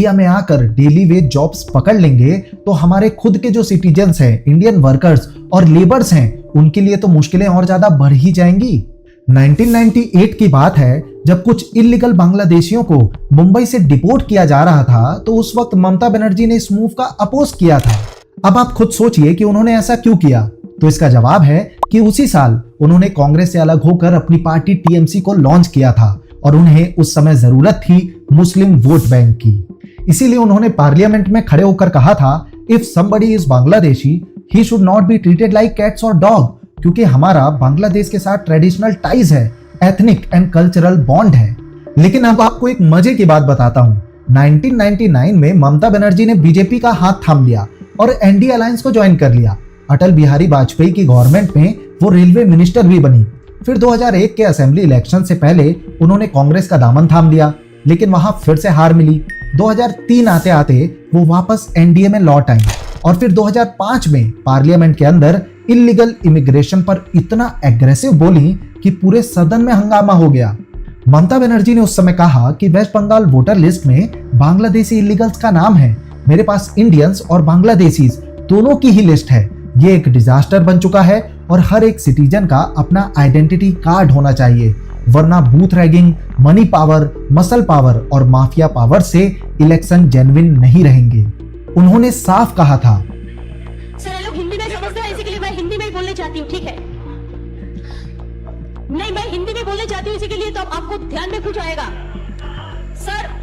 India में आकर daily veg jobs पकड़ लेंगे तो हमारे खुद के जो सिटीजन्स हैं, इंडियन वर्कर्स और लेबर्स हैं, उनके लिए तो मुश्किलें और ज्यादा बढ़ ही जाएंगी। 1998 की बात है, जब कुछ इल्लीगल बांग्लादेशियों को मुंबई से डिपोर्ट किया जा रहा था, तो उस वक्त ममता बनर्जी ने इस मूव का अपोज किया था। अब आप खुद सोचिए कि उन्होंने ऐसा क्यों किया। तो इसका जवाब है कि उसी साल उन्होंने कांग्रेस से अलग होकर अपनी पार्टी टीएमसी को लॉन्च किया था और उन्हें उस समय जरूरत थी मुस्लिम वोट बैंक की। इसीलिए उन्होंने पार्लियामेंट में खड़े होकर कहा था, if somebody is Bangladeshi he should not be treated like cats और डॉग, क्योंकि हमारा बांग्लादेश के साथ ट्रेडिशनल टाइज है, एथनिक एंड कल्चरल बॉन्ड है। लेकिन अब आपको एक मजे की बात बताता हूँ। 1999 में ममता बनर्जी ने बीजेपी का हाथ थाम लिया और एनडीए अलायंस को ज्वाइन कर लिया। अटल बिहारी वाजपेयी की गवर्नमेंट में वो रेलवे मिनिस्टर भी बनी। फिर 2001 के असेंबली इलेक्शन से पहले उन्होंने कांग्रेस का दामन थाम लिया, लेकिन वहां फिर से हार मिली। 2003 आते आते वो वापस एनडीए में लौट आई और फिर 2005 में पार्लियामेंट के अंदर इल्लीगल इमिग्रेशन पर इतना एग्रेसिव बोली कि पूरे सदन में हंगामा हो गया। ममता बनर्जी ने उस समय कहा कि वेस्ट बंगाल वोटर लिस्ट में बांग्लादेशी इल्लीगल्स का नाम है, मेरे पास इंडियंस और बांग्लादेशीज दोनों की ही लिस्ट है। ये एक डिजास्टर बन चुका है और हर एक सिटीजन का अपना आइडेंटिटी कार्ड होना चाहिए, वरना booth ragging, money power, muscle power और माफिया पावर से इलेक्शन जेन्युइन नहीं रहेंगे। उन्होंने साफ कहा था, सर लोग हिंदी में समझते हैं, इसी के लिए मैं हिंदी में ही बोलना चाहती हूँ, ठीक है? नहीं, मैं हिंदी में बोलना चाहती हूँ, इसी के लिए तो आपको ध्यान में कुछ आएगा। सर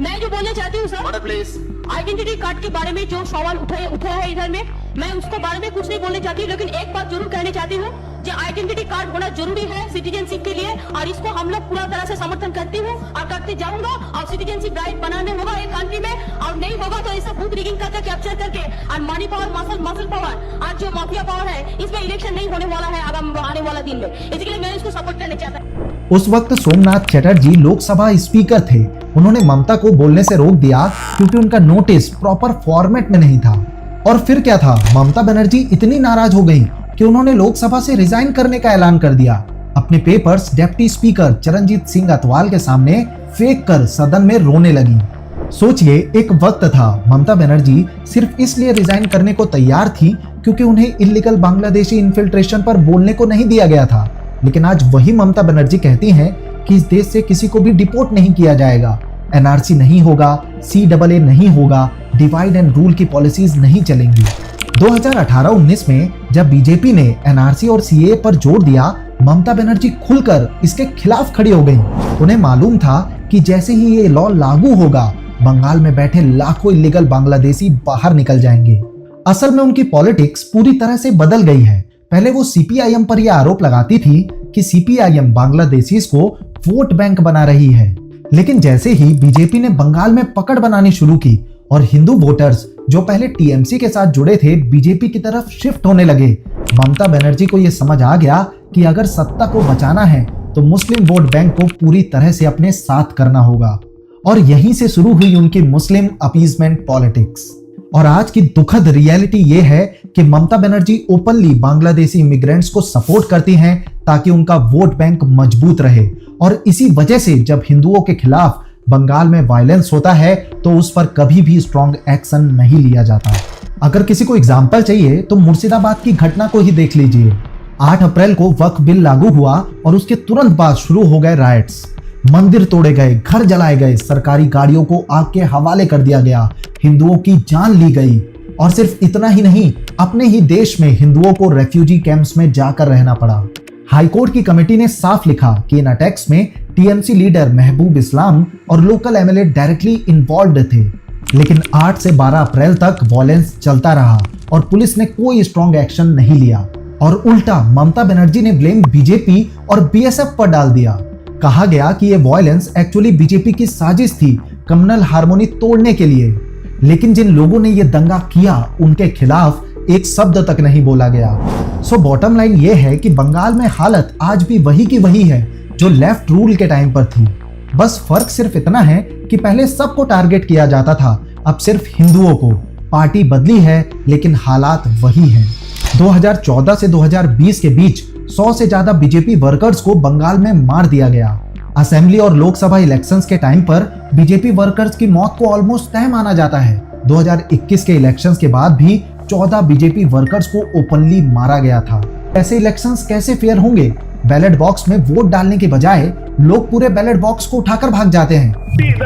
मैं जो बोलना चाहती हूँ सर, प्लीज, आइडेंटिटी कार्ड के बारे में जो सवाल उठाया है इधर में, मैं उसको बारे में कुछ नहीं बोलना चाहती, लेकिन एक बात जरूर कहना चाहती हूँ, जो आइडेंटिटी कार्ड होना जरूरी है सिटीजनशिप के लिए, और इसको हम लोग पूरा तरह से समर्थन करती हूँ और करते जाऊंगा। और सिटीजनशिप राइट बनाने होगा एक कंट्री में, और नहीं होगा तो ऐसा बूथ रिगिंग करके कैप्चर करके और मनी पावर, मसल पावर और जो माफिया पावर है, इसमें इलेक्शन नहीं होने वाला है आने वाला दिन में। इसके लिए मैं इसको सपोर्ट करना चाहता हूँ। उस वक्त सोमनाथ चटर्जी लोकसभा स्पीकर थे। उन्होंने ममता को बोलने से रोक दिया क्योंकि उनका नोटिस प्रॉपर फॉर्मेट में नहीं था। और फिर क्या था, ममता बनर्जी इतनी नाराज हो गई कि उन्होंने लोकसभा से रिजाइन करने का ऐलान कर दिया। अपने papers deputy speaker Charanjit Singh Atwal के सामने फेंक कर सदन में रोने लगी। सोचिए, एक वक्त था ममता बनर्जी सिर्फ इसलिए रिजाइन करने को तैयार थी क्योंकि उन्हें इल्लीगल बांग्लादेशी इन्फिल्ट्रेशन पर बोलने को नहीं दिया गया था। लेकिन आज वही ममता बनर्जी कहती हैं कि इस देश से किसी को भी डिपोर्ट नहीं किया जाएगा, एनआरसी नहीं होगा, CAA नहीं होगा, डिवाइड एंड रूल की पॉलिसीज नहीं चलेंगी। 2018-19 में जब बीजेपी ने एनआरसी और CAA पर जोर दिया, ममता बनर्जी खुलकर इसके खिलाफ खड़ी हो गई। उन्हें मालूम था कि जैसे ही ये लॉ लागू होगा, बंगाल में बैठे लाखों इल्लीगल बांग्लादेशी बाहर निकल जाएंगे। असल में उनकी पॉलिटिक्स पूरी तरह से बदल गई है। पहले वो CPIM पर यह आरोप लगाती थी कि CPIM बांग्लादेशीज को वोट बैंक बना रही है, लेकिन जैसे ही बीजेपी ने बंगाल में पकड़ बनानी शुरू की और हिंदू वोटर्स जो पहले टीएमसी के साथ जुड़े थे बीजेपी की तरफ शिफ्ट होने लगे, ममता बनर्जी को यह समझ आ गया कि अगर सत्ता को बचाना है तो मुस्लिम वोट बैंक को पूरी तरह से अपने साथ करना होगा। और यहीं से शुरू हुई उनकी मुस्लिम अपीजमेंट पॉलिटिक्स। और आज की दुखद रियलिटी ये है कि ममता बनर्जी ओपनली बांग्लादेशी इमिग्रेंट्स को सपोर्ट करती हैं ताकि उनका वोट बैंक मजबूत रहे। और इसी वजह से जब हिंदुओं के खिलाफ बंगाल में वायलेंस होता है तो उस पर कभी भी स्ट्रॉन्ग एक्शन नहीं लिया जाता। अगर किसी को एग्जाम्पल चाहिए तो मुर्शिदाबाद की घटना को ही देख लीजिए। 8 अप्रैल को वक्फ बिल लागू हुआ और उसके तुरंत बाद शुरू हो गए राइट्स। मंदिर तोड़े गए, घर जलाए गए, सरकारी गाड़ियों को आग के हवाले कर दिया गया, हिंदुओं की जान ली गई। और सिर्फ इतना ही नहीं, अपने ही देश में हिंदुओं को रेफ्यूजी कैंप्स में जाकर रहना पड़ा। हाईकोर्ट की कमेटी ने साफ लिखा कि इन अटैक्स में टीएमसी लीडर महबूब इस्लाम और लोकल एमएलए डायरेक्टली इन्वॉल्व्ड थे। लेकिन 8 से 12 अप्रैल तक वॉयलेंस चलता रहा और पुलिस ने कोई स्ट्रॉन्ग एक्शन नहीं लिया। और उल्टा ममता बनर्जी ने ब्लेम बीजेपी और बीएसएफ पर डाल दिया। कहा गया कि ये वॉयलेंस एक्चुअली बीजेपी की साजिश थी कम्युनल हार्मोनी तोड़ने के लिए। लेकिन जिन लोगों ने ये दंगा किया उनके खिलाफ एक शब्द तक नहीं बोला गया। सो बॉटम लाइन ये है कि बंगाल में हालत आज भी वही की वही है जो लेफ्ट रूल के टाइम पर थी। बस फर्क सिर्फ इतना है कि पहले सबको टारगेट किया जाता था, अब सिर्फ हिंदुओं को। पार्टी बदली है लेकिन हालात वही हैं। 2014 से 2020 के बीच 100 से ज्यादा बीजेपी वर्कर्स को बंगाल में मार दिया गया। असेंबली और लोकसभा इलेक्शंस के टाइम पर बीजेपी वर्कर्स की मौत को ऑलमोस्ट तय माना जाता है। 2021 के इलेक्शंस के बाद भी 14 बीजेपी वर्कर्स को ओपनली मारा गया था। ऐसे इलेक्शंस कैसे फेयर होंगे? बैलेट बॉक्स में वोट डालने के बजाय लोग पूरे बैलेट बॉक्स को उठाकर भाग जाते हैं।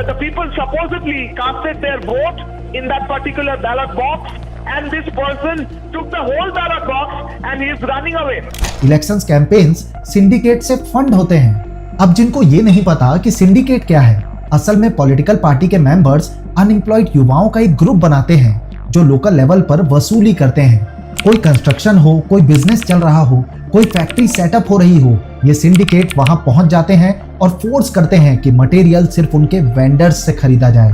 The people supposedly casted their vote in that particular ballot box and this person took the whole ballot box and he is running away. Elections campaigns syndicate से फंड होते हैं। अब जिनको ये नहीं पता कि सिंडिकेट क्या है, असल में पॉलिटिकल पार्टी के मेंबर्स अनएम्प्लॉयड युवाओं का एक ग्रुप बनाते हैं जो लोकल लेवल पर वसूली करते हैं। कोई कंस्ट्रक्शन हो, कोई बिजनेस चल रहा हो, कोई फैक्ट्री सेटअप हो रही हो, ये सिंडिकेट वहां पहुंच जाते हैं और फोर्स करते हैं कि मटेरियल सिर्फ उनके वेंडर्स से खरीदा जाए,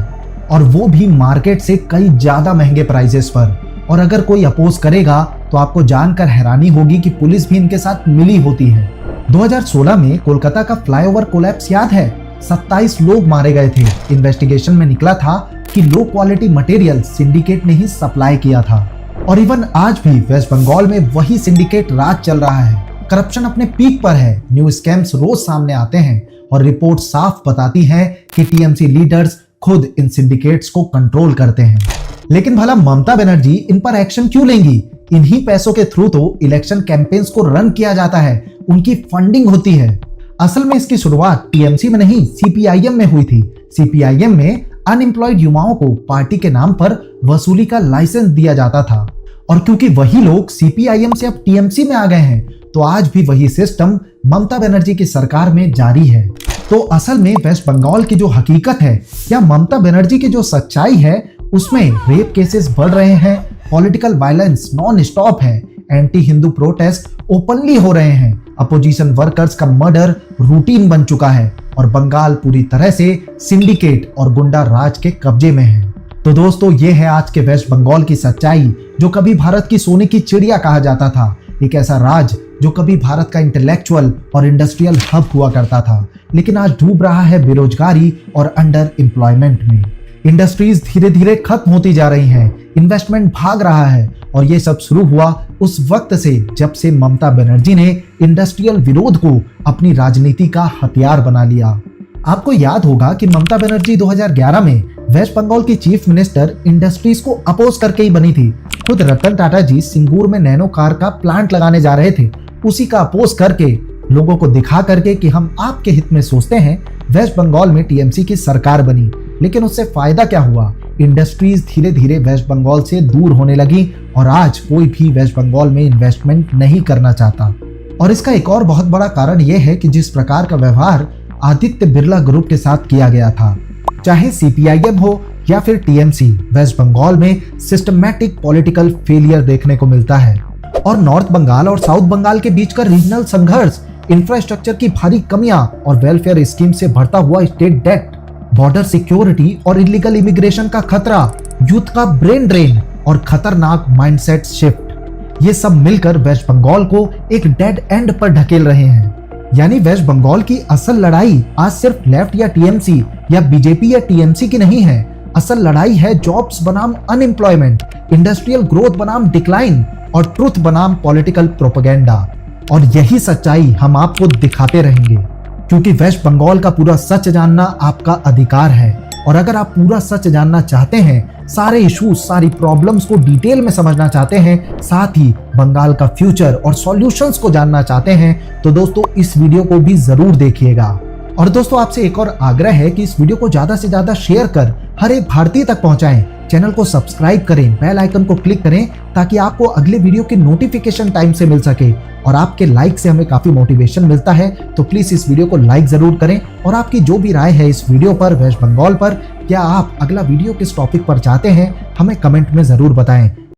और वो भी मार्केट से कई ज्यादा महंगे प्राइसेस पर। और अगर कोई अपोज करेगा तो आपको जानकर हैरानी होगी कि पुलिस भी इनके साथ मिली होती है। 2016 में कोलकाता का फ्लाईओवर कोलैप्स याद है? 27 लोग मारे गए थे। इन्वेस्टिगेशन में निकला था कि लो क्वालिटी मटेरियल सिंडिकेट ने ही सप्लाई किया था। और इवन आज भी वेस्ट बंगाल में वही सिंडिकेट राज चल रहा है। करप्शन अपने पीक पर है। न्यू स्कैम्स रोज सामने आते हैं और रिपोर्ट साफ बताती है कि टीएमसी लीडर्स खुद इन सिंडिकेट्स को कंट्रोल करते हैं। लेकिन भला ममता बनर्जी इन पर एक्शन क्यों लेंगी? इन्हीं पैसों के थ्रू तो इलेक्शन कैंपेन्स को रन किया जाता है, उनकी फंडिंग होती है। असल में इसकी शुरुआत टीएमसी में नहीं, सीपीआईएम में हुई थी। सीपीआईएम में अनएम्प्लॉयड युवाओं को पार्टी के नाम पर वसूली का लाइसेंस दिया जाता था, और क्योंकि वही लोग सीपीआईएम से अब टीएमसी में आ गए हैं, तो आज भी वही सिस्टम ममता बनर्जी की सरकार में जारी है। तो असल में वेस्ट बंगाल की जो हकीकत है या ममता बनर्जी की जो सच्चाई है, उसमें रेप केसेस बढ़ रहे हैं, पॉलिटिकल वायलेंस नॉन स्टॉप है, एंटी हिंदू प्रोटेस्ट ओपनली हो रहे हैं, अपोजिशन वर्कर्स का मर्डर रूटीन बन चुका है, और बंगाल पूरी तरह से सिंडिकेट और गुंडा राज के कब्जे में है। तो दोस्तों, ये है आज के वेस्ट बंगाल की सच्चाई, जो कभी भारत की सोने की चिड़िया कहा जाता था। एक ऐसा राज जो कभी भारत का इंटेलेक्चुअल और इंडस्ट्रियल हब हुआ करता था, लेकिन आज डूब रहा है बेरोजगारी और अंडर एम्प्लॉयमेंट में। इंडस्ट्रीज धीरे धीरे खत्म होती जा रही हैं, इन्वेस्टमेंट भाग रहा है, और ये सब शुरू हुआ उस वक्त से जब से ममता बनर्जी ने इंडस्ट्रियल विरोध को अपनी राजनीति का हथियार बना लिया। आपको याद होगा कि ममता बनर्जी 2011 में वेस्ट बंगाल की चीफ मिनिस्टर इंडस्ट्रीज को अपोज करके ही बनी थी। खुद रतन टाटा जी सिंगूर में नैनो कार का प्लांट लगाने जा रहे थे, उसी का अपोज करके, लोगों को दिखा करके कि हम आपके हित में सोचते हैं, वेस्ट बंगाल में टीएमसी की सरकार बनी। लेकिन उससे फायदा क्या हुआ? इंडस्ट्रीज धीरे धीरे वेस्ट बंगाल से दूर होने लगी, और आज कोई भी वेस्ट बंगाल में इन्वेस्टमेंट नहीं करना चाहता। और इसका एक और बहुत बड़ा कारण यह है कि जिस प्रकार का व्यवहार आदित्य बिरला ग्रुप के साथ किया गया था, चाहे सीपीआईएम हो या फिर टीएमसी, वेस्ट बंगाल में सिस्टमैटिक पॉलिटिकल फेलियर देखने को मिलता है। और नॉर्थ बंगाल और साउथ बंगाल के बीच का रीजनल संघर्ष, इंफ्रास्ट्रक्चर की भारी कमियां और वेलफेयर स्कीम से बढ़ता हुआ स्टेट डेट, बॉर्डर सिक्योरिटी और इलीगल इमिग्रेशन का खतरा, यूथ का ब्रेन ड्रेन और खतरनाक माइंडसेट शिफ्ट, ये सब मिलकर वेस्ट बंगाल को एक डेड एंड पर ढकेल रहे हैं। यानी वेस्ट बंगाल की असल लड़ाई आज सिर्फ लेफ्ट या टीएमसी या बीजेपी या टीएमसी की नहीं है। असल लड़ाई है जॉब्स बनाम अनएम्प्लॉयमेंट, इंडस्ट्रियल ग्रोथ बनाम डिक्लाइन और ट्रुथ बनाम पॉलिटिकल प्रोपेगेंडा। और यही सच्चाई हम आपको दिखाते रहेंगे, क्योंकि वेस्ट बंगाल का पूरा सच जानना आपका अधिकार है। और अगर आप पूरा सच जानना चाहते हैं, सारे इश्यूज, सारी प्रॉब्लम्स को डिटेल में समझना चाहते हैं, साथ ही बंगाल का फ्यूचर और सॉल्यूशंस को जानना चाहते हैं, तो दोस्तों इस वीडियो को भी जरूर देखिएगा। और दोस्तों आपसे एक और आग्रह है कि इस वीडियो को ज्यादा से ज्यादा शेयर कर हर एक भारतीय तक पहुंचाएं। चैनल को सब्सक्राइब करें, बेल आइकन को क्लिक करें, ताकि आपको अगले वीडियो की नोटिफिकेशन टाइम से मिल सके। और आपके लाइक से हमें काफी मोटिवेशन मिलता है, तो प्लीज इस वीडियो को लाइक जरूर करें। और आपकी जो भी राय है इस वीडियो पर, वेस्ट बंगाल पर, या आप अगला वीडियो किस टॉपिक पर चाहते हैं, हमें कमेंट में जरूर बताएं।